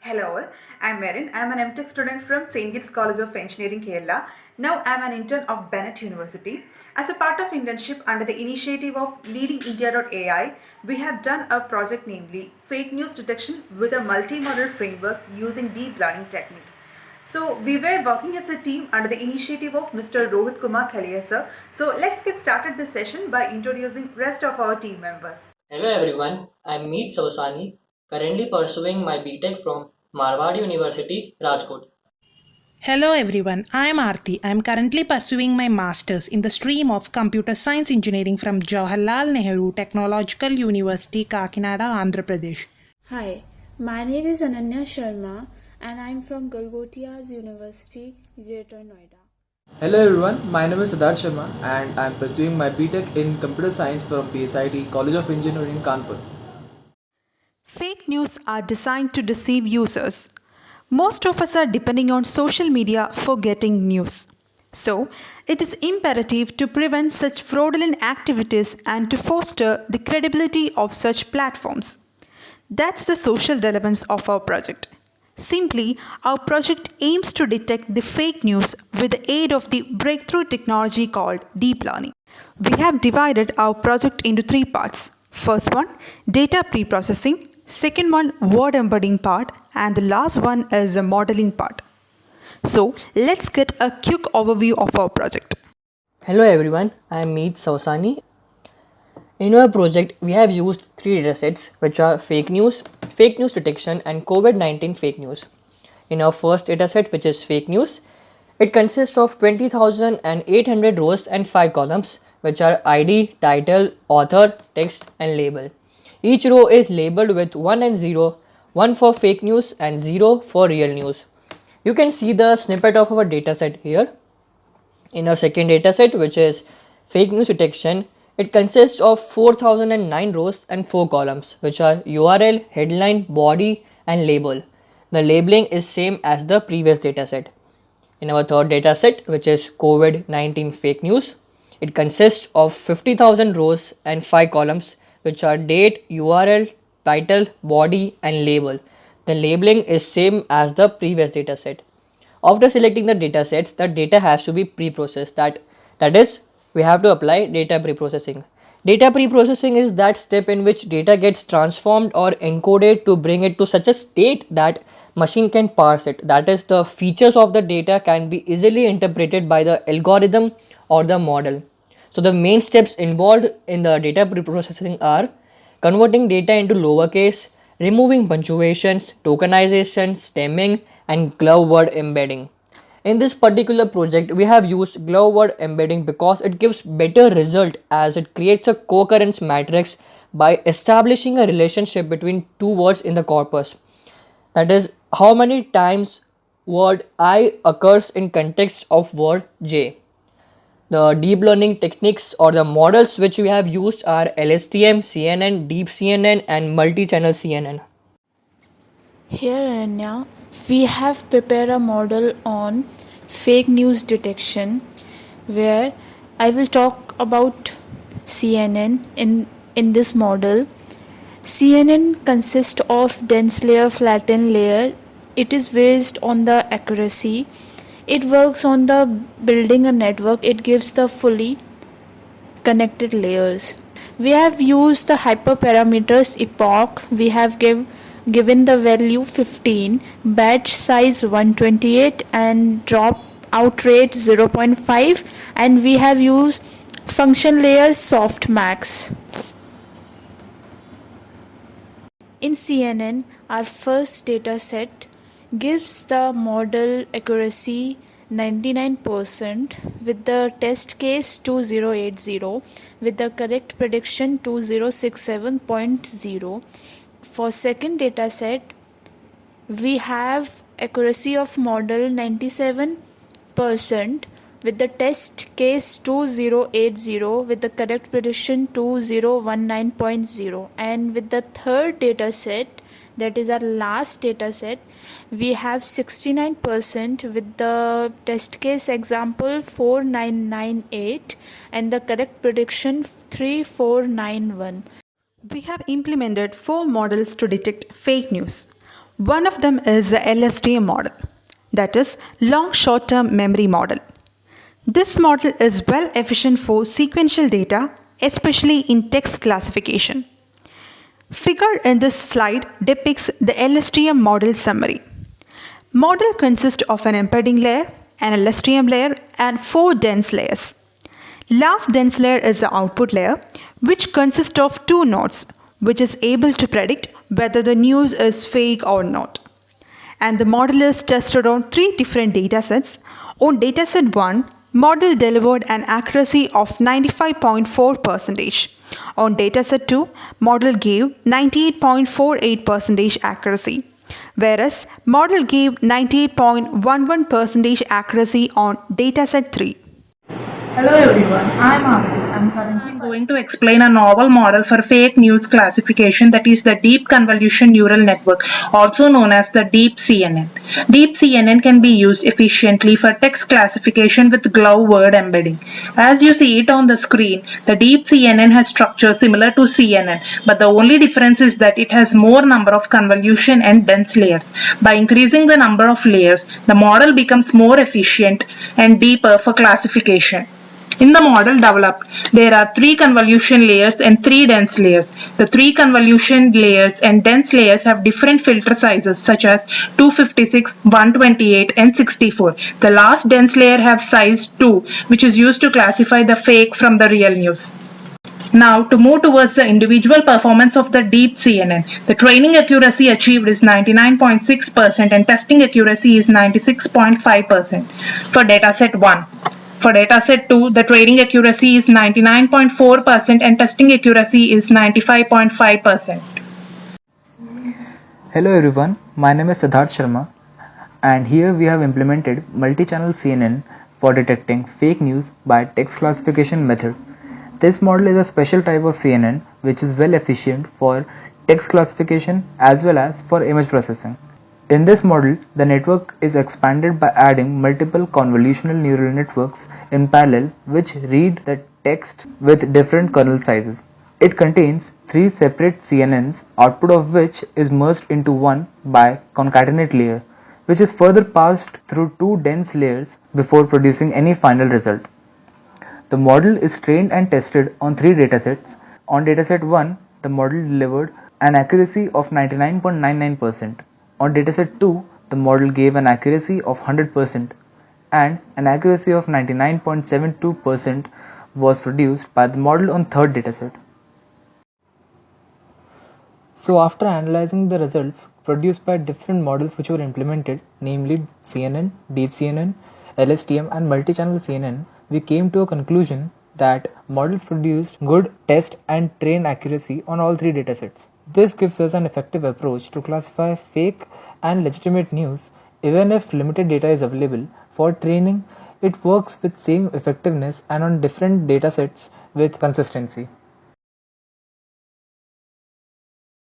Hello, I'm Merin. I'm an MTech student from St. Kitts College of Engineering, Kerala. Now I'm an intern of Bennett University. As a part of internship under the initiative of Leading India.ai, we have done a project namely fake news detection with a multi-model framework using deep learning technique. So we were working as a team under the initiative of Mr. Rohit Kumar Kalia sir. So let's get started this session by introducing rest of our team members. Hello everyone, I'm Meet Sawsani, currently pursuing my BTech from Marward University, Rajkot. Hello everyone, I am Aarti. I am currently pursuing my masters in the stream of computer science engineering from Jawaharlal Nehru Technological University, Kakinada, Andhra Pradesh. Hi, my name is Ananya Sharma and I'm from Golgotias University, Greater Noida. Hello everyone, my name is Siddharth Sharma and I am pursuing my BTech in Computer Science from PSIT College of Engineering, Kanpur. Fake news are designed to deceive users. Most of us are depending on social media for getting news. So, it is imperative to prevent such fraudulent activities and to foster the credibility of such platforms. That's the social relevance of our project. Simply, our project aims to detect the fake news with the aid of the breakthrough technology called deep learning. We have divided our project into three parts. First one, data pre-processing. Second one, word embedding part. And the last one is the modeling part. So let's get a quick overview of our project. Hello everyone, I'm Meet Sawsani. In our project, we have used three datasets which are fake news detection, and COVID-19 fake news. In our first dataset, which is fake news, it consists of 20,800 rows and 5 columns, which are ID, title, author, text, and label. Each row is labeled with 1 and 0, 1 for fake news and 0 for real news. You can see the snippet of our dataset here. In our second dataset, which is fake news detection, it consists of 4009 rows and 4 columns, which are URL, headline, body, and label. The labeling is same as the previous dataset. In our third dataset, which is COVID-19 fake news, it consists of 50,000 rows and 5 columns, which are date, URL, title, body, and label. The labeling is same as the previous dataset. After selecting the datasets, the data has to be pre-processed. That is, we have to apply data pre-processing. Data pre-processing is that step in which data gets transformed or encoded to bring it to such a state that machine can parse it. That is, the features of the data can be easily interpreted by the algorithm or the model. So the main steps involved in the data pre-processing are converting data into lowercase, removing punctuations, tokenization, stemming, and glove word embedding. In this particular project, we have used glove word embedding because it gives better result as it creates a co-occurrence matrix by establishing a relationship between two words in the corpus. That is, how many times word I occurs in context of word J. The deep learning techniques or the models which we have used are LSTM, CNN, Deep CNN, and multi-channel CNN. Here, Ananya, we have prepared a model on fake news detection where I will talk about CNN in this model. CNN consists of dense layer, flattened layer. It is based on the accuracy. It works on the building a network. It gives the fully connected layers. We have used the hyperparameters epoch. We have given the value 15, batch size 128, and drop out rate 0.5, and we have used function layer softmax. In CNN, our first data set gives the model accuracy 99% with the test case 2080 with the correct prediction 2067.0. For second data set, we have accuracy of model 97% with the test case 2080 with the correct prediction 2019.0. And with the third data set, that is our last data set, we have 69% with the test case example 4998 and the correct prediction 3491. We have implemented 4 models to detect fake news. One of them is the LSTM model, that is, long short term memory model. This model is well efficient for sequential data, especially in text classification. Figure in this slide depicts the LSTM model summary. Model consists of an embedding layer, an LSTM layer, and 4 dense layers. Last dense layer is the output layer, which consists of 2 nodes, which is able to predict whether the news is fake or not. And the model is tested on 3 different datasets. On dataset 1, model delivered an accuracy of 95.4%. On dataset 2, model gave 98.48% accuracy, whereas model gave 98.11% accuracy on dataset 3. Hello everyone, I'm Aarti. I'm currently going to explain a novel model for fake news classification, that is the Deep Convolution Neural Network, also known as the Deep CNN. Deep CNN can be used efficiently for text classification with glove word embedding. As you see it on the screen, the Deep CNN has structure similar to CNN, but the only difference is that it has more number of convolution and dense layers. By increasing the number of layers, the model becomes more efficient and deeper for classification. In the model developed, there are 3 convolution layers and 3 dense layers. The 3 convolution layers and dense layers have different filter sizes such as 256, 128 and 64. The last dense layer has size 2, which is used to classify the fake from the real news. Now, to move towards the individual performance of the Deep CNN, the training accuracy achieved is 99.6% and testing accuracy is 96.5% for dataset 1. For dataset 2, the training accuracy is 99.4% and testing accuracy is 95.5%. Hello everyone, my name is Siddharth Sharma, and here we have implemented multi-channel CNN for detecting fake news by text classification method. This model is a special type of CNN which is well efficient for text classification as well as for image processing. In this model, the network is expanded by adding multiple convolutional neural networks in parallel which read the text with different kernel sizes. It contains 3 separate CNNs, output of which is merged into one by concatenate layer, which is further passed through 2 dense layers before producing any final result. The model is trained and tested on 3 datasets. On dataset 1, the model delivered an accuracy of 99.99%. On dataset 2, the model gave an accuracy of 100% and an accuracy of 99.72% was produced by the model on 3rd dataset. So after analyzing the results produced by different models which were implemented, namely CNN, Deep CNN, LSTM and multi-channel CNN, we came to a conclusion that models produced good test and train accuracy on all 3 datasets. This gives us an effective approach to classify fake and legitimate news. Even if limited data is available for training, it works with same effectiveness and on different datasets with consistency.